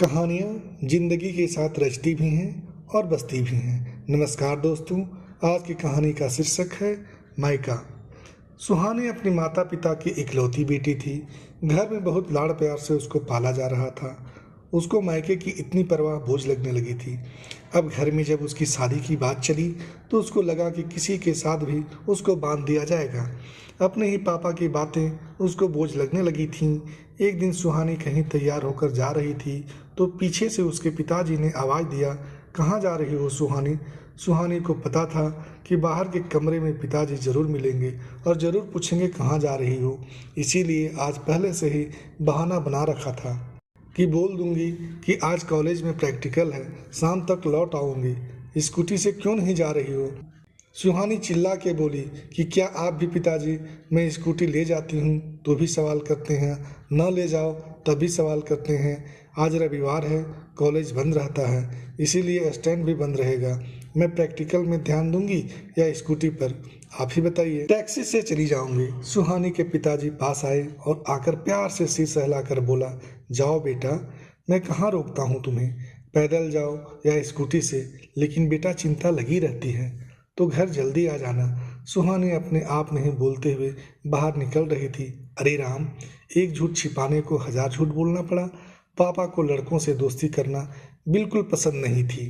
कहानियाँ जिंदगी के साथ रचती भी हैं और बसती भी हैं। नमस्कार दोस्तों, आज की कहानी का शीर्षक है मायका। सुहानी अपने माता पिता की इकलौती बेटी थी। घर में बहुत लाड़ प्यार से उसको पाला जा रहा था। उसको मायके की इतनी परवाह बोझ लगने लगी थी। अब घर में जब उसकी शादी की बात चली तो उसको लगा कि किसी के साथ भी उसको बांध दिया जाएगा। अपने ही पापा की बातें उसको बोझ लगने लगी थीं। एक दिन सुहानी कहीं तैयार होकर जा रही थी तो पीछे से उसके पिताजी ने आवाज़ दिया, कहाँ जा रही हो सुहानी? सुहानी को पता था कि बाहर के कमरे में पिताजी जरूर मिलेंगे और ज़रूर पूछेंगे कहाँ जा रही हो। इसीलिए आज पहले से ही बहाना बना रखा था कि बोल दूंगी कि आज कॉलेज में प्रैक्टिकल है, शाम तक लौट आऊँगी। स्कूटी से क्यों नहीं जा रही हो? सुहानी चिल्ला के बोली कि क्या आप भी पिताजी, मैं स्कूटी ले जाती हूँ तो भी सवाल करते हैं, न ले जाओ तब भी सवाल करते हैं। आज रविवार है, कॉलेज बंद रहता है, इसीलिए स्टैंड भी बंद रहेगा। मैं प्रैक्टिकल में ध्यान दूंगी या स्कूटी पर, आप ही बताइए। टैक्सी से चली जाऊंगी। सुहानी के पिताजी पास आए और आकर प्यार से सिर सहलाकर बोला, जाओ बेटा, मैं कहाँ रोकता हूँ तुम्हें, पैदल जाओ या स्कूटी से, लेकिन बेटा चिंता लगी रहती है तो घर जल्दी आ जाना। सुहानी अपने आप में ही बोलते हुए बाहर निकल रही थी। अरे राम, एक झूठ छिपाने को 1000 झूठ बोलना पड़ा। पापा को लड़कों से दोस्ती करना बिल्कुल पसंद नहीं थी।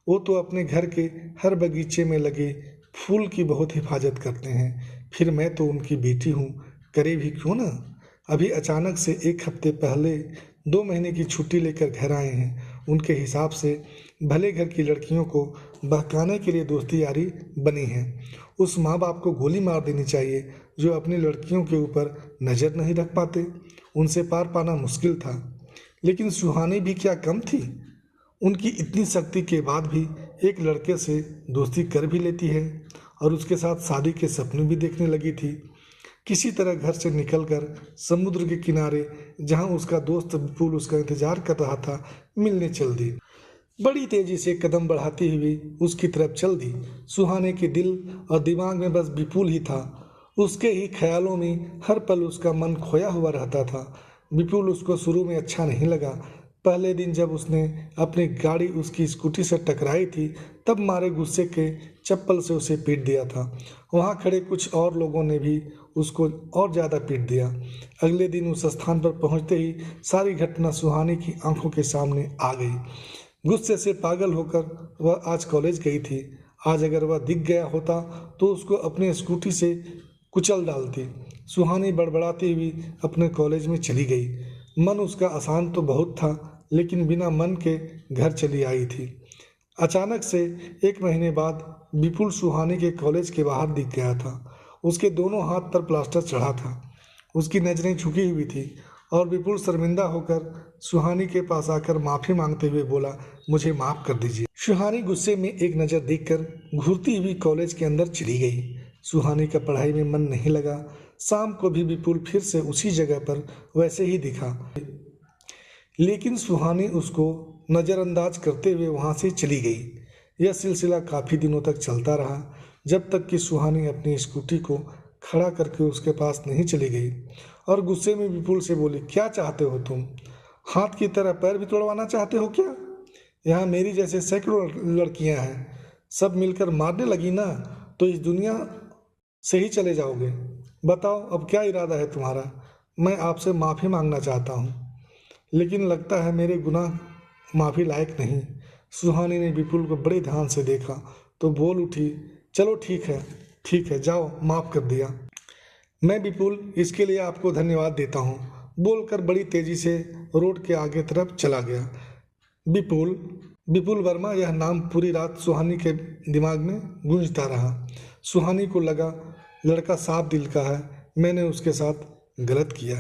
वो तो अपने घर के हर बगीचे में लगे फूल की बहुत हिफाजत करते हैं, फिर मैं तो उनकी बेटी हूँ, करे भी क्यों ना। अभी अचानक से 1 हफ्ते पहले 2 महीने की छुट्टी लेकर घर आए हैं। उनके हिसाब से भले घर की लड़कियों को बहकाने के लिए दोस्ती यारी बनी है। उस माँ बाप को गोली मार देनी चाहिए जो अपनी लड़कियों के ऊपर नज़र नहीं रख पाते। उनसे पार पाना मुश्किल था, लेकिन सुहानी भी क्या कम थी। उनकी इतनी शक्ति के बाद भी एक लड़के से दोस्ती कर भी लेती है और उसके साथ शादी के सपने भी देखने लगी थी। किसी तरह घर से निकलकर समुद्र के किनारे, जहां उसका दोस्त विपुल उसका इंतजार कर रहा था, मिलने चल दी। बड़ी तेजी से कदम बढ़ाती हुई उसकी तरफ चल दी। सुहाने के दिल और दिमाग में बस विपुल ही था। उसके ही ख्यालों में हर पल उसका मन खोया हुआ रहता था। विपुल उसको शुरू में अच्छा नहीं लगा। पहले दिन जब उसने अपनी गाड़ी उसकी स्कूटी से टकराई थी, तब मारे गुस्से के चप्पल से उसे पीट दिया था। वहाँ खड़े कुछ और लोगों ने भी उसको और ज़्यादा पीट दिया। अगले दिन उस स्थान पर पहुँचते ही सारी घटना सुहानी की आंखों के सामने आ गई। गुस्से से पागल होकर वह आज कॉलेज गई थी। आज अगर वह दिख गया होता तो उसको अपने स्कूटी से कुचल डालती। सुहानी बड़बड़ाती हुई अपने कॉलेज में चली गई। मन उसका आसान तो बहुत था, लेकिन बिना मन के घर चली आई थी। अचानक से 1 महीने बाद विपुल सुहानी के कॉलेज के बाहर दिख गया था। उसके दोनों हाथ पर प्लास्टर चढ़ा था, उसकी नज़रें झुकी हुई थी और विपुल शर्मिंदा होकर सुहानी के पास आकर माफ़ी मांगते हुए बोला, मुझे माफ़ कर दीजिए। सुहानी गुस्से में एक नज़र देखकर घूरती हुई कॉलेज के अंदर चली गई। सुहानी का पढ़ाई में मन नहीं लगा। शाम को भी विपुल फिर से उसी जगह पर वैसे ही दिखा, लेकिन सुहानी उसको नज़रअंदाज करते हुए वहाँ से चली गई। यह सिलसिला काफ़ी दिनों तक चलता रहा, जब तक कि सुहानी अपनी स्कूटी को खड़ा करके उसके पास नहीं चली गई और गुस्से में विपुल से बोली, क्या चाहते हो तुम? हाथ की तरह पैर भी तोड़वाना चाहते हो क्या? यहाँ मेरी जैसे सैकड़ों लड़कियाँ हैं, सब मिलकर मारने लगी ना तो इस दुनिया से ही चले जाओगे। बताओ अब क्या इरादा है तुम्हारा? मैं आपसे माफ़ी मांगना चाहता हूँ, लेकिन लगता है मेरे गुनाह माफ़ी लायक नहीं। सुहानी ने विपुल को बड़े ध्यान से देखा तो बोल उठी, चलो ठीक है, जाओ, माफ़ कर दिया। मैं विपुल इसके लिए आपको धन्यवाद देता हूँ, बोलकर बड़ी तेज़ी से रोड के आगे तरफ चला गया। विपुल वर्मा, यह नाम पूरी रात सुहानी के दिमाग में गूंजता रहा। सुहानी को लगा लड़का साफ दिल का है, मैंने उसके साथ गलत किया।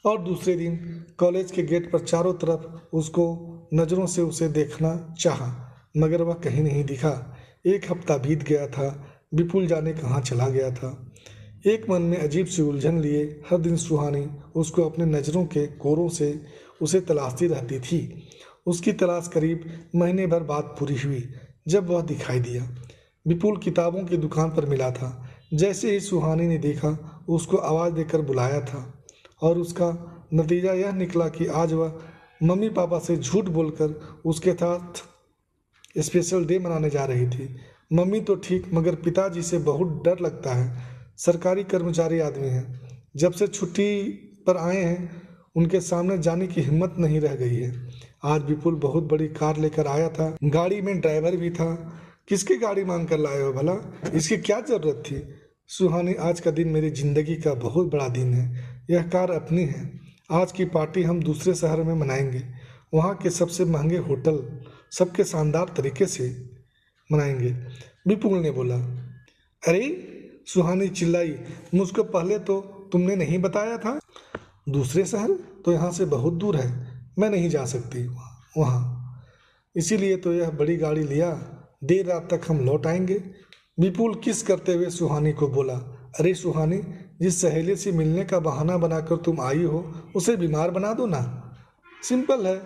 और दूसरे दिन कॉलेज के गेट पर चारों तरफ उसको नज़रों से उसे देखना चाहा, मगर वह कहीं नहीं दिखा। 1 हफ्ता बीत गया था। विपुल जाने कहाँ चला गया था। एक मन में अजीब सी उलझन लिए हर दिन सुहानी उसको अपने नज़रों के कोरों से उसे तलाशती रहती थी। उसकी तलाश करीब महीने भर बाद पूरी हुई जब वह दिखाई दिया। विपुल किताबों की दुकान पर मिला था। जैसे ही सुहानी ने देखा, उसको आवाज़ देकर बुलाया था और उसका नतीजा यह निकला कि आज वह मम्मी पापा से झूठ बोलकर उसके साथ स्पेशल डे मनाने जा रही थी। मम्मी तो ठीक, मगर पिताजी से बहुत डर लगता है। सरकारी कर्मचारी आदमी हैं, जब से छुट्टी पर आए हैं उनके सामने जाने की हिम्मत नहीं रह गई है। आज विपुल बहुत बड़ी कार लेकर आया था, गाड़ी में ड्राइवर भी था। किसकी गाड़ी मांग कर लाए हो भला? इसकी क्या जरूरत थी? सुहानी, आज का दिन मेरी जिंदगी का बहुत बड़ा दिन है। यह कार अपनी है। आज की पार्टी हम दूसरे शहर में मनाएंगे। वहाँ के सबसे महंगे होटल, सबके शानदार तरीके से मनाएंगे, विपुल ने बोला। अरे, सुहानी चिल्लाई, मुझको पहले तो तुमने नहीं बताया था। दूसरे शहर तो यहाँ से बहुत दूर है, मैं नहीं जा सकती वहाँ, इसीलिए तो यह बड़ी गाड़ी लिया। देर रात तक हम लौट आएंगे। विपुल किस करते हुए सुहानी को बोला। अरे सुहानी, जिस सहेली से मिलने का बहाना बनाकर तुम आई हो उसे बीमार बना दो ना, सिंपल है।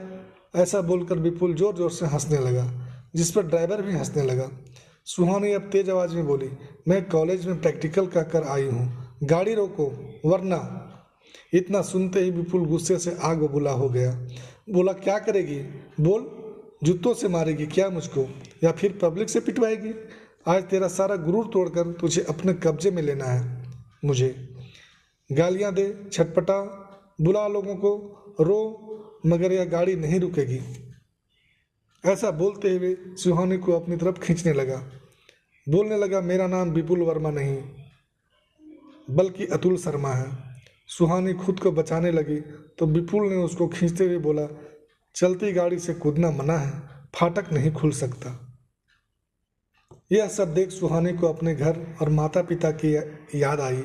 ऐसा बोलकर विपुल जोर जोर से हंसने लगा, जिस पर ड्राइवर भी हंसने लगा। सुहानी अब तेज आवाज में बोली, मैं कॉलेज में प्रैक्टिकल का कर आई हूँ, गाड़ी रोको वरना। इतना सुनते ही विपुल गुस्से से आग बबूला हो गया। बोला, क्या करेगी? बोल, जूतों से मारेगी क्या मुझको, या फिर पब्लिक से पिटवाएगी? आज तेरा सारा गुरूर तोड़कर तुझे अपने कब्जे में लेना है। मुझे गालियां दे, छटपटा, बुला लोगों को, रो, मगर यह गाड़ी नहीं रुकेगी। ऐसा बोलते हुए सुहानी को अपनी तरफ खींचने लगा। बोलने लगा, मेरा नाम विपुल वर्मा नहीं बल्कि अतुल शर्मा है। सुहानी खुद को बचाने लगी तो विपुल ने उसको खींचते हुए बोला, चलती गाड़ी से कूदना मना है, फाटक नहीं खुल सकता। यह सब देख सुहानी को अपने घर और माता पिता की याद आई।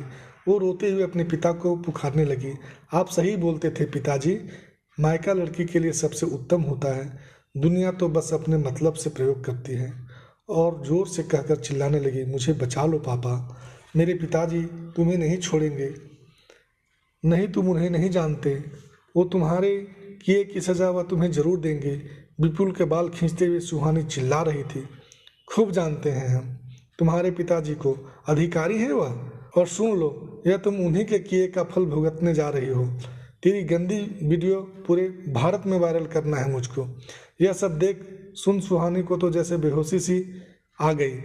वो रोते हुए अपने पिता को पुकारने लगी। आप सही बोलते थे पिताजी, मायका लड़की के लिए सबसे उत्तम होता है। दुनिया तो बस अपने मतलब से प्रयोग करती है। और जोर से कहकर चिल्लाने लगी, मुझे बचा लो पापा, मेरे पिताजी तुम्हें नहीं छोड़ेंगे। नहीं, तुम उन्हें नहीं जानते, वो तुम्हारे किए की सजा वह तुम्हें जरूर देंगे। विपुल के बाल खींचते हुए सुहानी चिल्ला रही थी, खूब जानते हैं हम तुम्हारे पिताजी को, अधिकारी हैं वह। और सुन लो, यह तुम उन्हीं के किए का फल भुगतने जा रही हो। तेरी गंदी वीडियो पूरे भारत में वायरल करना है मुझको। यह सब देख सुन सुहानी को तो जैसे बेहोशी सी आ गई।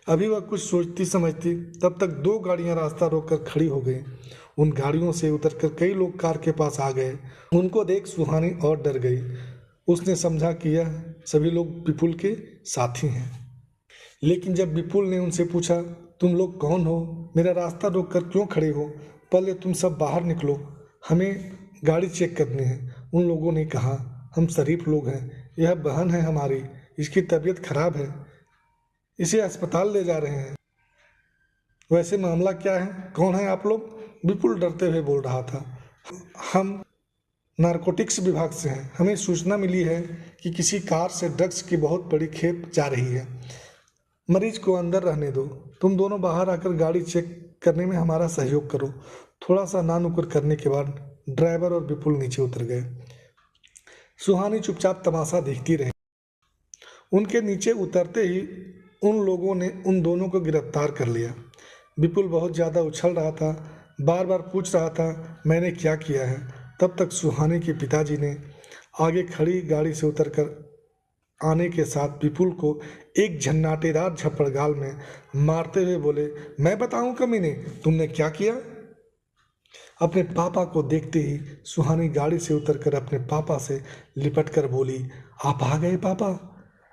अभी वह कुछ सोचती समझती तब तक 2 गाड़ियां रास्ता रोककर खड़ी हो गई। उन गाड़ियों से उतरकर कई लोग कार के पास आ गए। उनको देख सुहानी और डर गई। उसने समझा कि यह सभी लोग विपुल के साथी हैं। लेकिन जब विपुल ने उनसे पूछा, तुम लोग कौन हो, मेरा रास्ता रोककर क्यों खड़े हो? पहले तुम सब बाहर निकलो, हमें गाड़ी चेक करनी है। उन लोगों ने कहा, हम शरीफ लोग हैं, यह बहन है हमारी, इसकी तबीयत खराब है, इसे अस्पताल ले जा रहे हैं। वैसे मामला क्या है, कौन है आप लोग? विपुल डरते हुए बोल रहा था। हम नारकोटिक्स विभाग से हैं। हमें सूचना मिली है कि किसी कार से ड्रग्स की बहुत बड़ी खेप जा रही है। मरीज को अंदर रहने दो, तुम दोनों बाहर आकर गाड़ी चेक करने में हमारा सहयोग करो। थोड़ा सा ना नुकुर करने के बाद ड्राइवर और विपुल नीचे उतर गए। सुहानी चुपचाप तमाशा देखती रही। उनके नीचे उतरते ही उन लोगों ने उन दोनों को गिरफ्तार कर लिया। विपुल बहुत ज़्यादा उछल रहा था, बार बार पूछ रहा था, मैंने क्या किया है। तब तक सुहानी के पिताजी ने आगे खड़ी गाड़ी से उतरकर आने के साथ विपुल को एक झन्नाटेदार झपड़गाल में मारते हुए बोले, मैं बताऊं कमीने, तुमने क्या किया? अपने पापा को देखते ही सुहानी गाड़ी से उतरकर अपने पापा से लिपट कर बोली, आप आ गए पापा?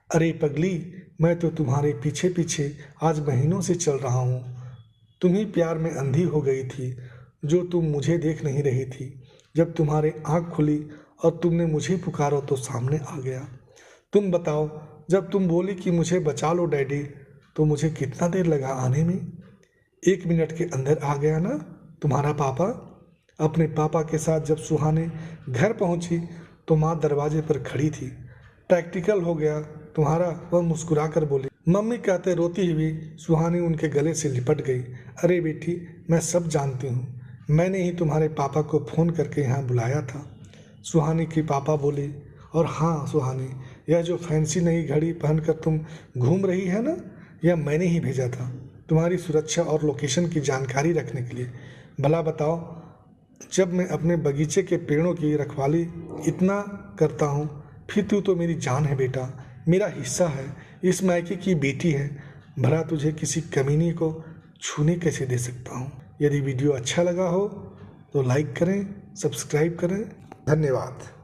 अरे पगली, मैं तो तुम्हारे पीछे पीछे आज महीनों से चल रहा हूँ। तुम ही प्यार में अंधी हो गई थी, जो तुम मुझे देख नहीं रही थी। जब तुम्हारे आँख खुली और तुमने मुझे पुकारा तो सामने आ गया। तुम बताओ, जब तुम बोली कि मुझे बचा लो डैडी, तो मुझे कितना देर लगा आने में? 1 मिनट के अंदर आ गया ना तुम्हारा पापा। अपने पापा के साथ जब सुहानी घर पहुंची तो माँ दरवाजे पर खड़ी थी। प्रैक्टिकल हो गया तुम्हारा, वह मुस्कुरा कर बोली। मम्मी कहते रोती हुई सुहानी उनके गले से लिपट गई। अरे बेटी, मैं सब जानती हूँ, मैंने ही तुम्हारे पापा को फ़ोन करके यहाँ बुलाया था। सुहानी की पापा बोली, और हाँ सुहानी, यह जो फैंसी नई घड़ी पहनकर तुम घूम रही है ना, यह मैंने ही भेजा था तुम्हारी सुरक्षा और लोकेशन की जानकारी रखने के लिए। भला बताओ, जब मैं अपने बगीचे के पेड़ों की रखवाली इतना करता हूँ, फिर तू तो मेरी जान है बेटा, मेरा हिस्सा है, इस मायके की बेटी है, भला तुझे किसी कमीनी को छूने कैसे दे सकता हूँ। यदि वीडियो अच्छा लगा हो तो लाइक करें, सब्सक्राइब करें। धन्यवाद।